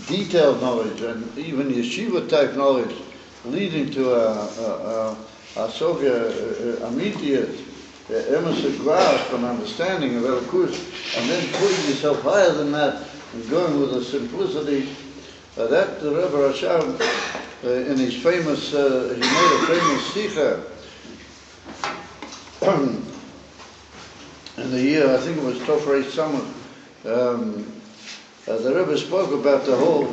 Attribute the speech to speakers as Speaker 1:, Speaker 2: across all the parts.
Speaker 1: detailed knowledge and even yeshiva type knowledge, leading to a soga immediate emerson grasp and understanding of Elokus, and then putting yourself higher than that and going with a simplicity. That the Rebbe Rashab, in his famous, he made a famous sikha in the year, I think it was Tofrei Summer. The Rebbe spoke about the whole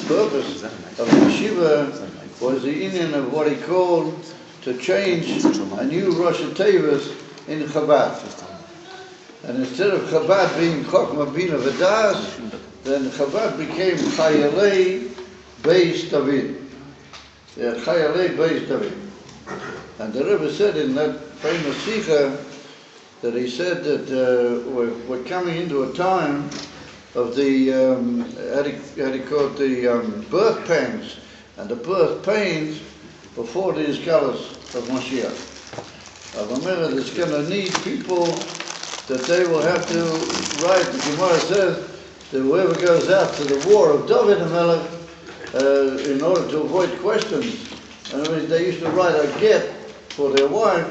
Speaker 1: purpose of yeshiva was the Indian of what he called to change a new Rosh Hashanah in Chabad. And instead of Chabad being Chokmah Bina V'das, then Chabad became Chayalei Beis David. Chayalei Beis David. And the Rebbe said in that famous sikha that he said that we're coming into a time of the, how do you call it, the birth pangs and the birth pains before the Izgalus of Mashiach. Avamela is going to need people that they will have to write. The Gemara says that whoever goes out to the war of David and Melech in order to avoid questions, and I mean, they used to write a get for their wife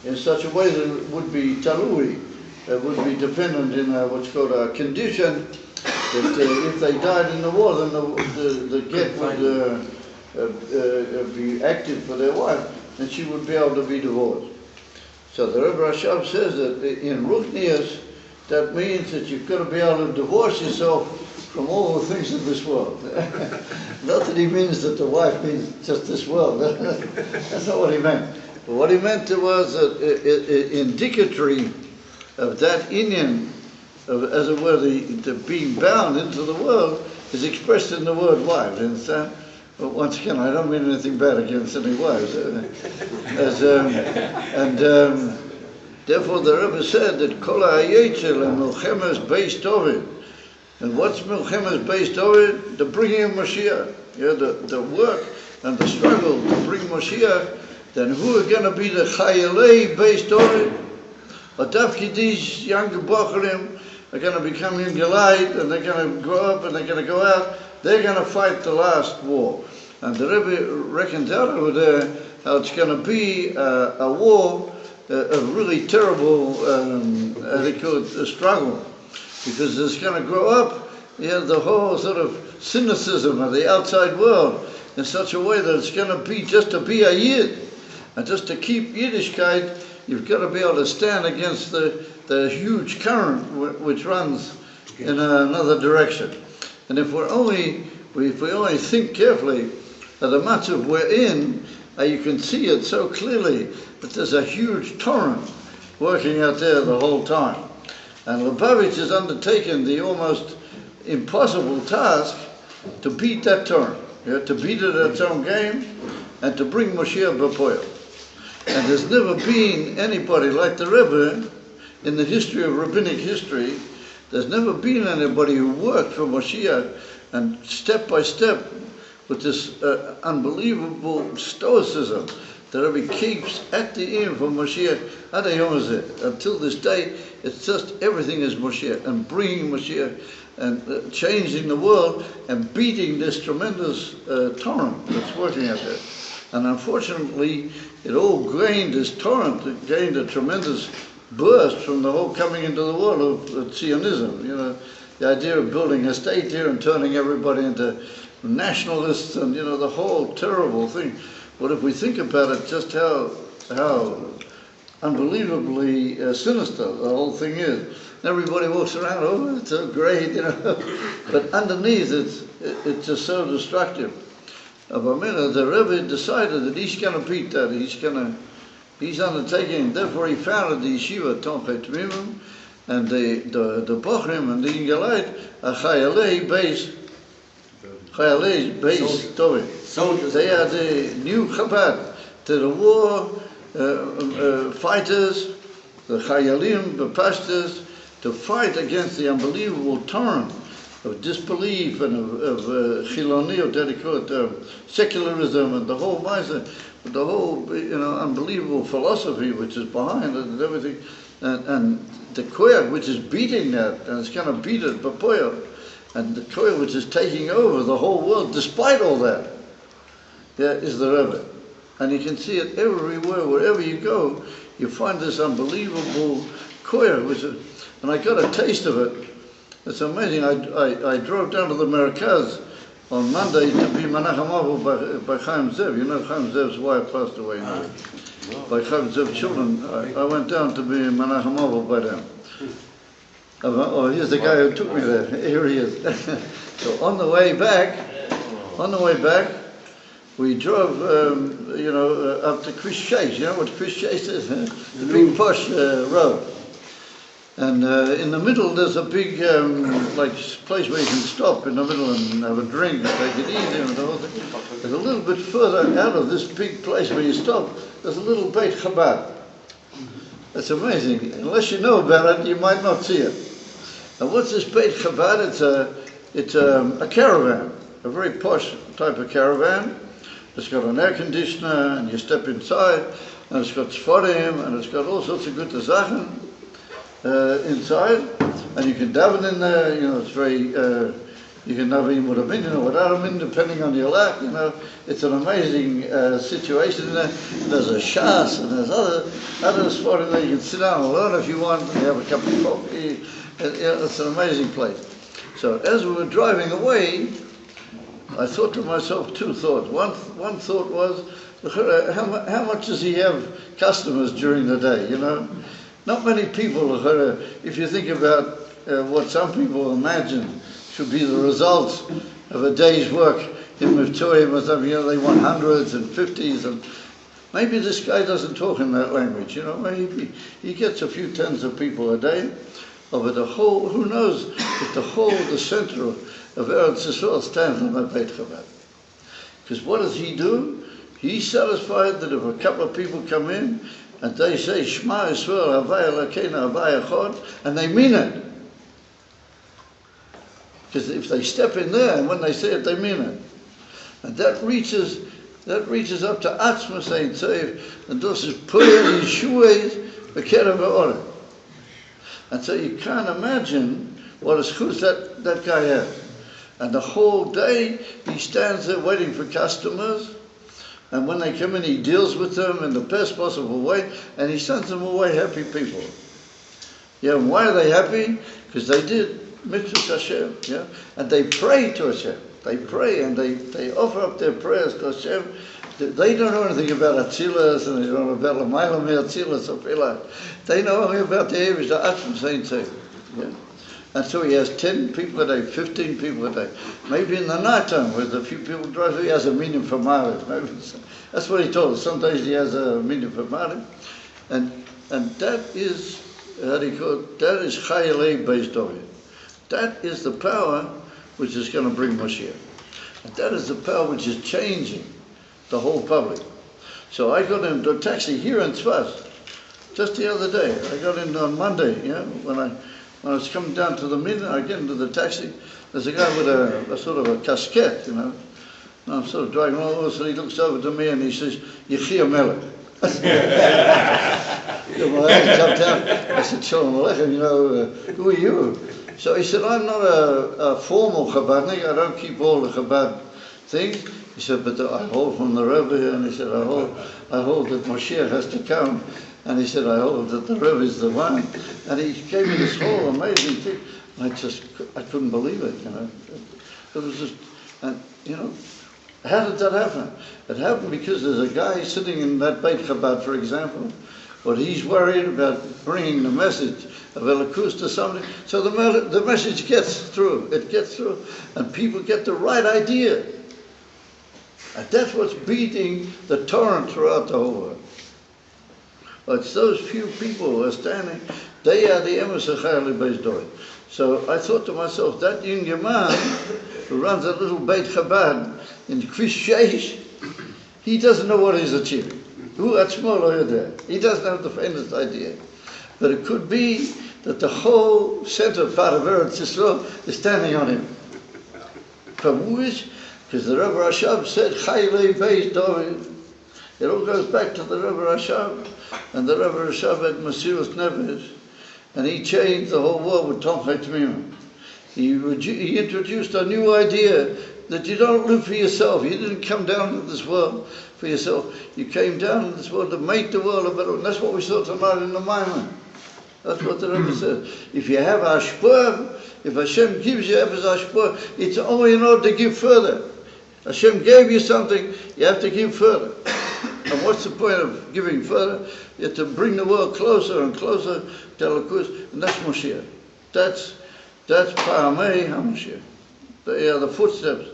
Speaker 1: in such a way that it would be talui, it would be dependent in what's called a condition that if they died in the war, then the get would be active for their wife, and she would be able to be divorced. So the Rebbe Rashab says that in Ruchnias, that means that you've got to be able to divorce yourself from all the things of this world. Not that he means that the wife means just this world. That's not what he meant. But what he meant was that indicatory of that Indian, as it were, the being bound into the world, is expressed in the word wife. Understand? But once again, I don't mean anything bad against any wives. Therefore, the Rebbe said that Kol ha'yetzel and Milchemes Beis David. And what's Milchemes Beis David? The bringing of Mashiach. Yeah, the work and the struggle to bring Mashiach. Then who are going to be the Chayalei Beis David? Adavki, these young Bocharim are going to become in Gilad, and they're going to grow up and they're going to go out. They're going to fight the last war. And the Rebbe reckons out over there how it's going to be a war, a really terrible, they call it a struggle. Because it's going to grow up, the whole sort of cynicism of the outside world in such a way that it's going to be just to be a Yid. And just to keep Yiddishkeit, you've got to be able to stand against the huge current which runs in another direction. And if we only think carefully of the matzav we're in, you can see it so clearly that there's a huge torrent working out there the whole time. And Lubavitch has undertaken the almost impossible task to beat that torrent, to beat it at its own game, and to bring Moshiach b'poel. And there's never been anybody like the Rebbe in the history of rabbinic history. There's never been anybody who worked for Moshiach and step by step with this unbelievable stoicism that Rebbe keeps at the end for Moshiach. Until this day, it's just everything is Moshiach and bringing Moshiach and changing the world and beating this tremendous torrent that's working out there. And unfortunately, it all gained this torrent, it gained a tremendous burst from the whole coming into the world of Zionism. The idea of building a state here and turning everybody into nationalists and, the whole terrible thing. But if we think about it, just how unbelievably sinister the whole thing is. Everybody walks around, oh, it's so great, But underneath, it's just so destructive. The Rebbe decided that he's going to beat that. He's undertaking. Therefore, he founded the yeshiva Tomchei Tmimim, and the Bochrim and the Ingalite are Chayalei Beis David. They are the new Chabad to the war fighters, the Chayalim, the pastors, to fight against the unbelievable torrent of disbelief and of chiloni, secularism, and the whole mindset, the whole unbelievable philosophy which is behind it and everything, and the koyach which is beating that, and it's going to beat it b'poyach. And the koil which is taking over the whole world, despite all that, is the Rebbe. And you can see it everywhere, wherever you go, you find this unbelievable koil, and I got a taste of it. It's amazing. I drove down to the Merkaz on Monday to be Menachem Avu by Chaim Zev. You know Chaim Zev's wife passed away now. By Chaim Zev's children. I went down to be Menachem Avu by them. Oh, here's the guy who took me there. Here he is. So on the way back, we drove, up to Chris Chase. You know what Chris Chase is? The big posh road. And in the middle, there's a big place where you can stop in the middle and have a drink and take it easy and the whole thing. There's a little bit further out of this big place where you stop, there's a little Beit Chabad. It's amazing. Unless you know about it, you might not see it. And what's this Beit Chabad? It's a caravan, a very posh type of caravan. It's got an air conditioner, and you step inside, and it's got Sforim, and it's got all sorts of good Sachen inside, and you can daven in there. It's very, you can daven with a minyan or without a minyan, depending on your luck. It's an amazing situation in there. There's a shas, and there's other Sforim there. You can sit down and learn if you want, and you have a cup of coffee. It's an amazing place. So as we were driving away, I thought to myself two thoughts. One thought was, how much does he have customers during the day? Not many people. If you think about what some people imagine should be the results of a day's work in Mivtoim or something, they want hundreds and fifties, and maybe this guy doesn't talk in that language. Maybe he gets a few tens of people a day. But the whole, who knows if the center of Eretz Yisrael stands on that Beit Chabad. Because what does he do? He's satisfied that if a couple of people come in and they say, Shema Yisrael, Havai Elokeinu, Havai Echad, and they mean it. Because if they step in there, and when they say it, they mean it. And that reaches up to Atzma Ein Tzev, and this is Puyah Yeshua's B'Kerem Ha'orah. And so you can't imagine what a schus that guy has. And the whole day he stands there waiting for customers, and when they come in he deals with them in the best possible way, and he sends them away happy people. And why are they happy? Because they did mitzvah Hashem, and they pray to Hashem. They pray and they offer up their prayers to Hashem. They don't know anything about Atzilas, and they don't know about L'mayla Atzilas or Pilah. They know only about the Eivish, the Atzma Ein Tzev. And so he has 10 people a day, 15 people a day. Maybe in the night time, where a few people drive, he has a minyan for Mariv. That's what he told us. Some days he has a minyan for Mariv. And that is, how do you call it? That is Chayalei based on it. That is the power which is going to bring Moshiach. And that is the power which is changing the whole public. So I got into a taxi here in Tzfaz just the other day. I got in on Monday, when I was coming down to the minyan, I get into the taxi. There's a guy with a sort of a casquette, and I'm sort of driving all over, so he looks over to me and he says, Yechia Melech. I jumped out. I said, Shalom Aleichem, who are you? So he said, I'm not a formal Chabadnik, I don't keep all the Chabad things. He said, but I hold from the Rebbe here, and he said, I hold that Moshiach has to come, and he said, I hold that the Rebbe is the one, and he gave me this whole amazing thing. I couldn't believe it, It was just, and how did that happen? It happened because there's a guy sitting in that Beit Chabad, for example, but he's worried about bringing the message of Elokus to somebody, so the message gets through. It gets through, and people get the right idea. And that's what's beating the torrent throughout the whole world. It's those few people who are standing, they are the emes Chayalei Beis Dovid. So I thought to myself, that young man who runs a little Beit Chabad in Chris Chase, he doesn't know what he's achieving. Who at small over there? He doesn't have the faintest idea. But it could be that the whole center part of Eretz Yisrael is standing on him. From which, because the Rebbe Rashab said, Chayalei Beis Dovid. It all goes back to the Rebbe Rashab. And the Rebbe Rashab had Mesiras Nefesh. And he changed the whole world with Tomchei Tmimah. He introduced a new idea that you don't live for yourself. You didn't come down into this world for yourself. You came down in this world to make the world a better one. And that's what we saw tonight in the Maimon. That's what the Rebbe said. If you have ashpur, if Hashem gives you as ashpur, it's only in order to give further. Hashem gave you something, you have to give further. And what's the point of giving further? You have to bring the world closer and closer to Elokus, and that's Moshiach. That's Paramei HaMoshiach. They are the footsteps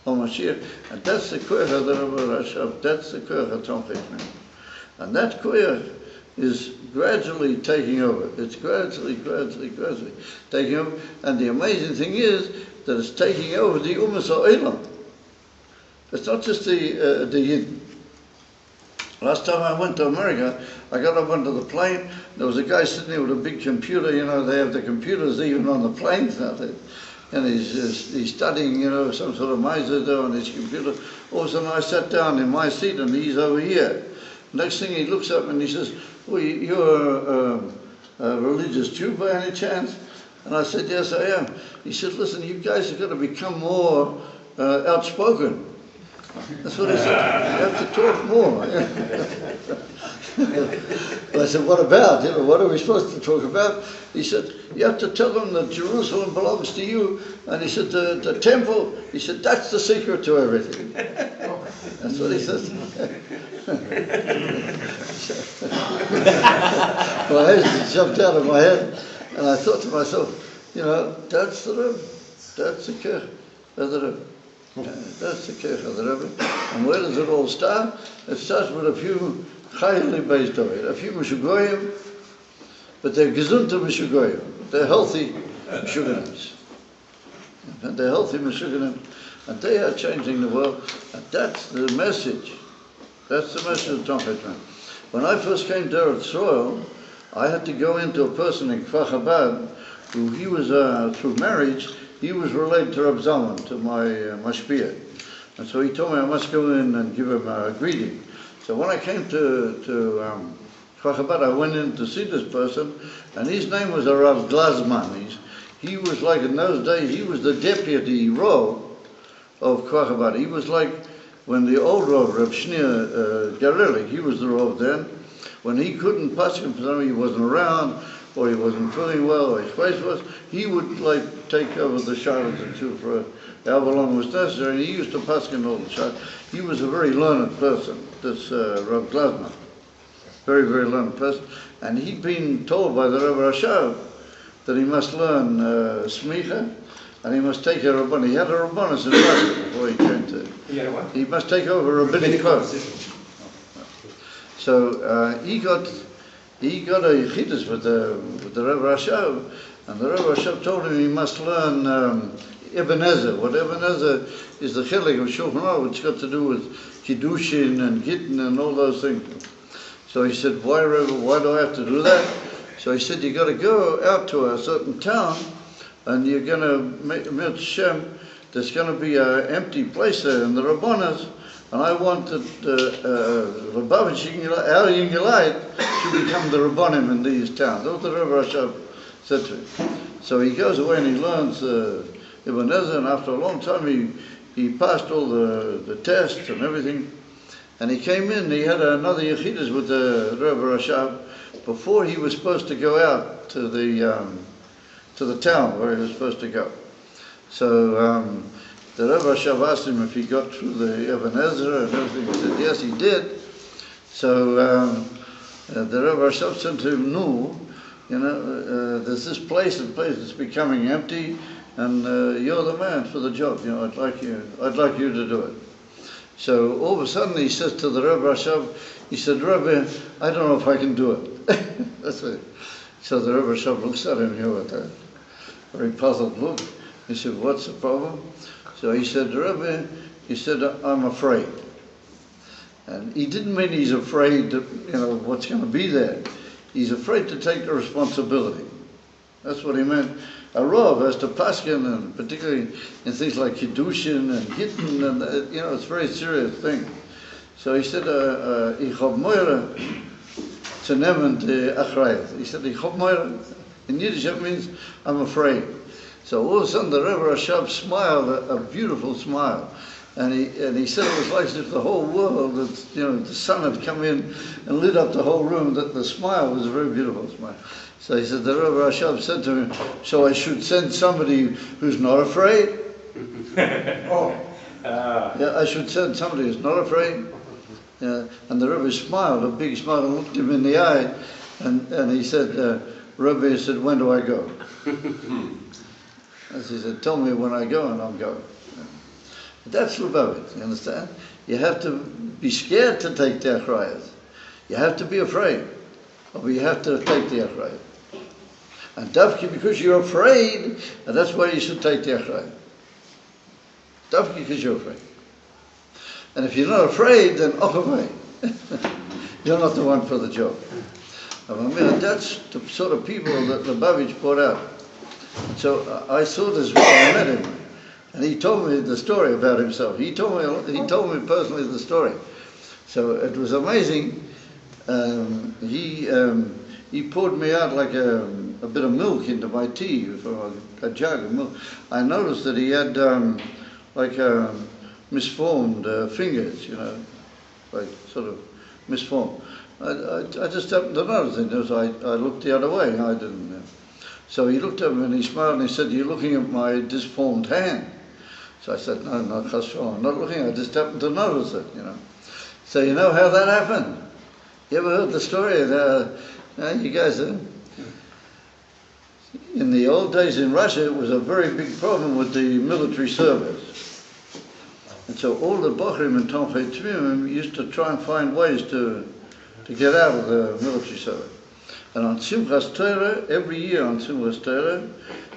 Speaker 1: of Moshiach, and that's the koyach of the Rebbe Rashab. That's the koyach of Tomchei. And that koyach is gradually taking over. It's gradually taking over. And the amazing thing is that it's taking over the Ummah Ha'olam. It's not just the Yidden. Last time I went to America, I got up onto the plane. There was a guy sitting there with a big computer. You know, they have the computers even on the planes now. And he's studying, you know, some sort of miser there on his computer. All of a sudden I sat down in my seat and he's over here. Next thing he looks up and he says, "Well, you're a religious Jew by any chance?" And I said, "Yes, I am." He said, "Listen, you guys have got to become more outspoken." That's what he said. You have to talk more. I said, "What about? You know, what are we supposed to talk about?" He said, "You have to tell them that Jerusalem belongs to you." And he said, the temple, he said, "That's the secret to everything." That's what he said. My head jumped out of my head, and I thought to myself, you know, that's the Rebbe. That's the Kirch of the Rebbe. That's the Kirch of the Rebbe. And where does it all start? It starts with a few chayili based on it, a few Meshugoyim, but they're gesunte Meshugoyim. They're healthy Meshuganim. And they're healthy Meshuganim. And they are changing the world. And that's the message. That's the message of Tomchei. When I first came to Eretz Yisrael, I had to go into a person in Kfar Chabad, who he was, through marriage, he was related to Reb Zalman, to my mashpia. And so he told me I must go in and give him a greeting. So when I came to Kfar Chabad, I went in to see this person, and his name was Rav Glasman. He was like, in those days, he was the deputy Rav of Kfar Chabad. He was like, when the old Rav, Reb Shneur Gareli, he was the Rav then, when he couldn't pass him for something, he wasn't around, or he wasn't feeling well, or his face was, he would like take over the shadows and two for however long was necessary, and he used to pass him all the shadows. He was a very learned person, this Rav Glasman. Very, very learned person. And he'd been told by the Rebbe Rashab that he must learn smicha, and he must take a Rabbanah. He had a Rabbanah in Russia before he came to. He must take over a rabbinic post. So he got a yichidus with the Rebbe Rashab, and the Rebbe Rashab told him he must learn Ibn Ezra. What Ibn Ezra is the chilek of Shulchan Aruch, which got to do with kiddushin and gittin and all those things. So he said, "Why, Rebbe? Why do I have to do that?" So he said, "You got to go out to a certain town, and you're going to meet Shem. There's going to be an empty place there in the Rabbanas, and I want that Lubavitch, our Yingelite, should become the Rabbanim in these towns." That's what the Rebbe Rashab said to him. So he goes away and he learns Ibn Ezra, and after a long time he passed all the tests and everything. And he came in, he had another Yechidus with the Rebbe Rashab before he was supposed to go out to the town where he was supposed to go. So the Rebbe Rashab asked him if he got through the Ibn Ezra and everything. He said, yes, he did. So the Rebbe Rashab said to him, "No, you know, there's this place that's becoming empty, and you're the man for the job. You know, I'd like you to do it." So all of a sudden he says to the Rebbe Rashab, he said, "Rebbe, I don't know if I can do it." That's it. So the Rebbe Rashab looks at him here with a very puzzled look. He said, "What's the problem?" So he said, "Rebbe," he said, "I'm afraid." And he didn't mean he's afraid that, you know, what's going to be there. He's afraid to take the responsibility. That's what he meant. A Rav has to paskin, and particularly in things like kiddushin and gittin, and you know, it's a very serious thing. So he said, "Ich hab moire zu nehmen die achrayat." He said, "Ich hab moire." In Yiddish, that means I'm afraid. So all of a sudden the Rebbe Rashab smiled, a beautiful smile. And he said it was like as if the whole world, the sun had come in and lit up the whole room, that the smile was a very beautiful smile. So he said, the Rebbe Rashab said to him, so I should send somebody who's not afraid? Yeah, I should send somebody who's not afraid. Yeah. And the Rebbe smiled, a big smile, and looked him in the eye, and he said, Rebbe, he said, when do I go? As he said, tell me when I go, and I'll go. That's Lubavitch, you understand? You have to be scared to take the achrayas. You have to be afraid, or you have to take the achrayas. And Davki, because you're afraid, and that's why you should take the achrayas. Davki, because you're afraid. And if you're not afraid, then off away. You're not the one for the job. And that's the sort of people that Lubavitch brought out. So I saw this when I met him. And he told me the story about himself. He told me personally the story. So it was amazing. He poured me out like a bit of milk into my tea, from a jug of milk. I noticed that he had misformed fingers, like sort of misformed. I just happened to notice it, so I looked the other way. I didn't. So he looked at me and he smiled and he said, "You're looking at my disformed hand." So I said, "No, not chasron. I'm not looking. I just happened to notice it, So you know how that happened? You ever heard the story? You guys, in the old days in Russia, it was a very big problem with the military service. And so all the Bochrim and Tomchei Tzvim used to try and find ways to get out of the military service. And on Simchas Torah, every year on Simchas Torah,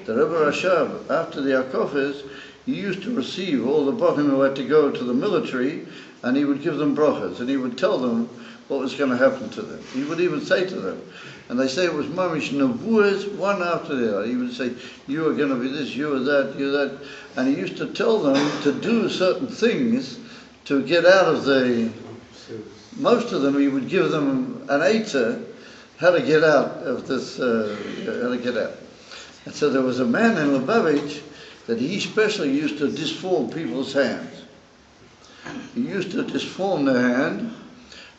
Speaker 1: the Rebbe Rashab, after the Akofes, he used to receive all the Bochrim who had to go to the military, and he would give them brachas, and he would tell them what was going to happen to them. He would even say to them, and they say it was mamish nevuas, one after the other. He would say, you are going to be this, you are that, you are that. And he used to tell them to do certain things to get out of the... Most of them, he would give them an eitzah, how to get out of this, how to get out. And so there was a man in Lubavitch that he especially used to disform people's hands. He used to disform their hand,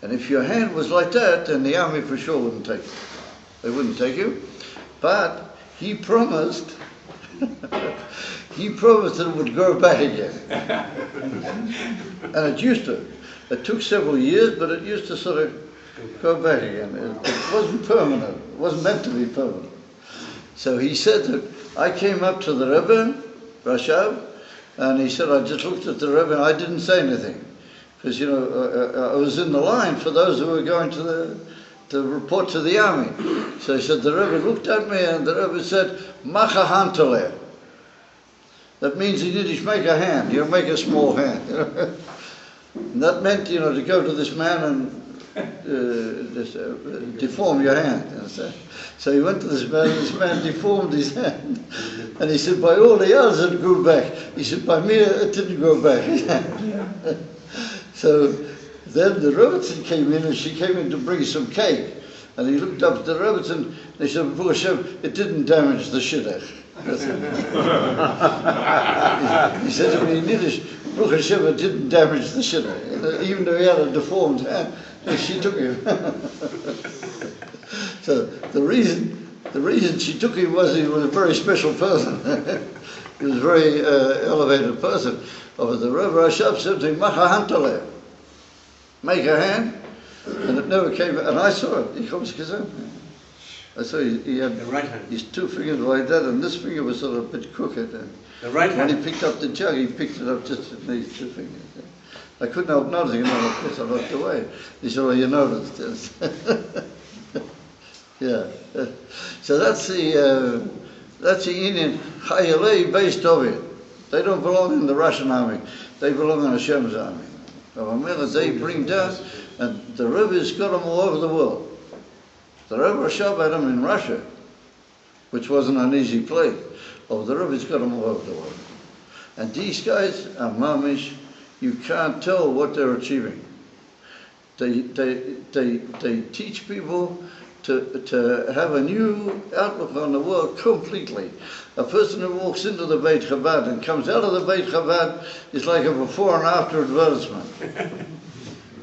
Speaker 1: and if your hand was like that, then the army for sure wouldn't take you. They wouldn't take you. But he promised, he promised that it would grow back again. And it used to. It took several years, but it used to sort of go back again. It wasn't permanent. It wasn't meant to be permanent. So he said that I came up to the Rebbe, Rashab, and he said, I just looked at the Rebbe and I didn't say anything. Because, I was in the line for those who were going to report to the army. So he said, the Rebbe looked at me and the Rebbe said, Macha Hantole. That means in Yiddish, make a hand, make a small hand. And that meant, to go to this man and deform your hand. So he went to this man deformed his hand. And he said, by all the others it grew back. He said, by me it didn't grow back. So then the Rebbetzin came in, and she came in to bring some cake. And he looked up at the Rebbetzin, and he said, Baruch Hashem, it didn't damage the shidduch. He said to me in Yiddish, Baruch Hashem, it didn't damage the shidduch. Even though he had a deformed hand, she took him. So the reason she took him was he was a very special person. He was a very elevated person. But the Rebbe Rashab said to him, Macha Hantale, make a hand, and it never came. And I saw it. He comes to I saw he had the right hand. His two fingers like that, and this finger was sort of a bit crooked. And
Speaker 2: the right hand.
Speaker 1: When he picked up the jug, he picked it up just with these two fingers. I couldn't help noticing it. Of course, I looked away. He said, "Well, you noticed this." Yeah. So that's the Indian Chayalei based of it. They don't belong in the Russian army. They belong in Hashem's army. They bring down, and the Rebbe's got them all over the world. The Rebbe Rashab had them in Russia, which wasn't an easy place. Oh, the Rebbe's got them all over the world. And these guys are mamish. You can't tell what they're achieving. They teach people to have a new outlook on the world completely. A person who walks into the Beit Chabad and comes out of the Beit Chabad is like a before and after advertisement.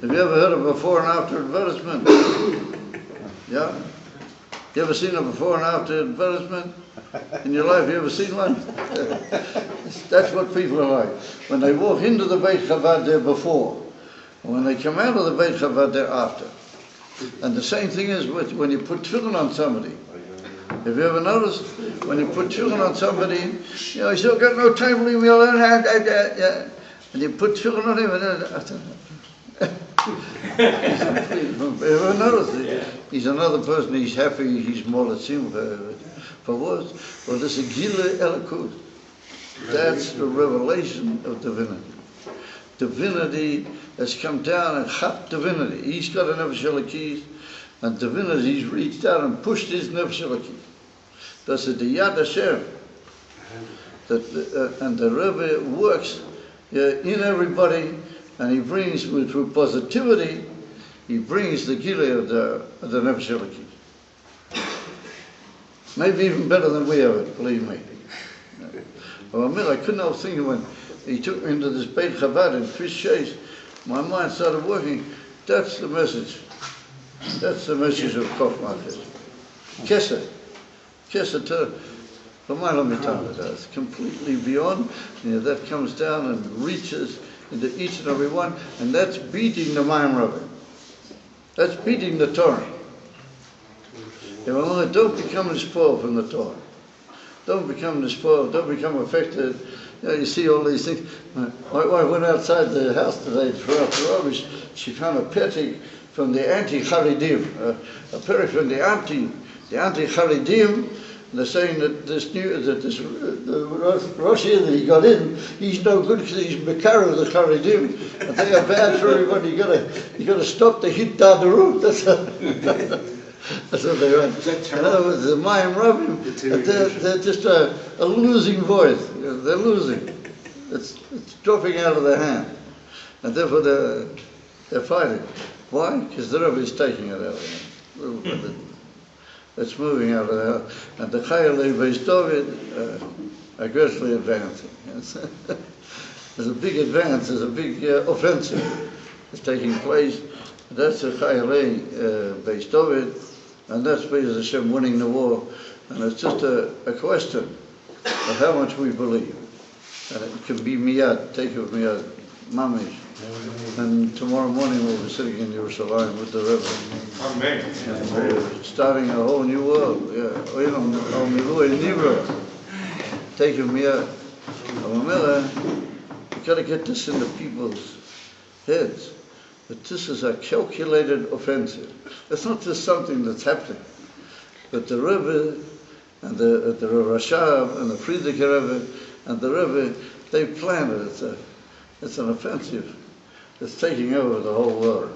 Speaker 1: Have you ever heard of before and after advertisement? Yeah? You ever seen a before and after advertisement in your life? You ever seen one? That's what people are like. When they walk into the Beit Chabad, they're before. And when they come out of the Beit Chabad, they're after. And the same thing is with when you put tefillin on somebody. Have you ever noticed? When you put tefillin on somebody, you know, he's still got no time to leave me alone. And you put tefillin on him, and have you ever noticed it? He's another person, he's happy, he's molatzim for what? Well, this is Gile Elikut. That's the revelation of divinity. Divinity has come down and chap divinity. He's got a nefesh elokis, and divinity, he's reached out and pushed his nefesh elokis. That's the Yad Hashem. And the Rebbe works in everybody, and he brings, through positivity, he brings the Gile of the nefesh elokis. Maybe even better than we have it, believe me. Well, I couldn't help thinking when he took me into this Beit Chabad in Fish Chase, my mind started working. That's the message. That's the message of Kof Market. Kesed. Kesed to that's completely beyond. You know, that comes down and reaches into each and every one, and that's beating the Mayim Rabbi. That's beating the Torah. Don't become spoiled from the Torah. Don't become spoiled. Don't become affected. You know, you see all these things. I went outside the house today to throw out the rubbish. She found a petty from the anti-Charedim, a petty from the anti-Charedim. They're saying that the Rosh that he got in, he's no good because he's Mekaro the Charedim, and they are bad for everybody. You got to stop the hit down the road. That's what they write. In other words, the Mayim Rabim, they're just a losing voice. They're losing. It's dropping out of their hand. And therefore they're fighting. Why? Because the Rebbe is taking it out of them. It's moving out of there. And the Chayalei Beis David are gradually advancing. There's a big advance, there's a big offensive that's taking place. That's the Chayalei Beis David. And that's Be'ez Hashem winning the war. And it's just a question of how much we believe. And it can be miyad, take it miyad, mamish. And tomorrow morning we'll be sitting in Yerushalayim with the Rebbe.
Speaker 2: Amen.
Speaker 1: And we're starting a whole new world. Take it miyad. You've got to get this into people's heads. But this is a calculated offensive. It's not just something that's happening. But the Rebbe and the Rashab and the Friedrich Rebbe and the Rebbe, they planned it. It's an offensive. It's taking over the whole world.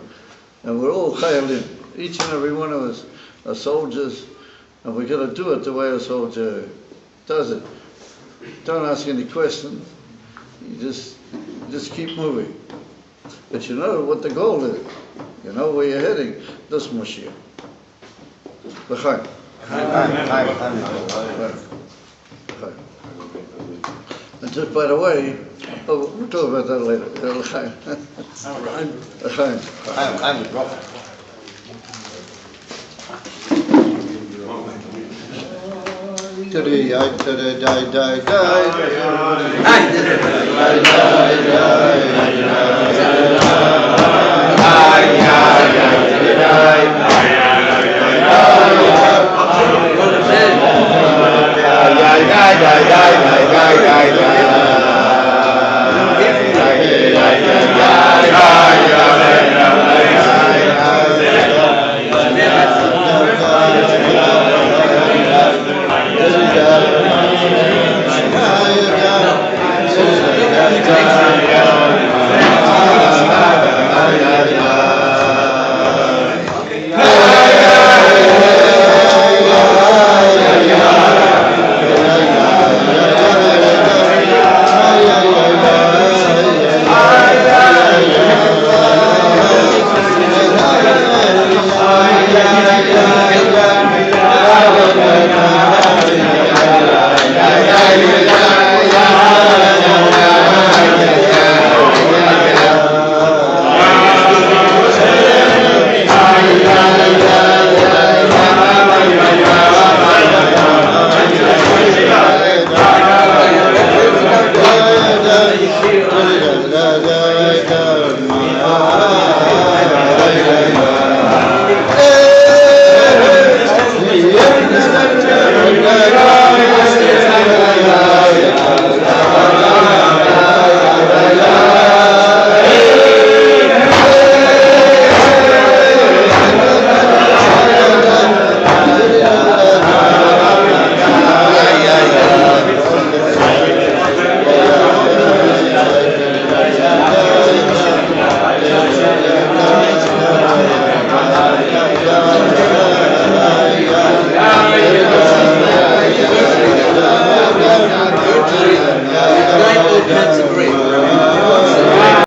Speaker 1: And we're all chayalim. Each and every one of us are soldiers, and we're going to do it the way a soldier does it. Don't ask any questions. You just keep moving. But you know what the goal is. You know where you're heading. This Moshiach. L'chaim. And just by the way, we'll talk about that later. L'chaim. L'chaim.
Speaker 3: I'm with Robert.
Speaker 1: Die.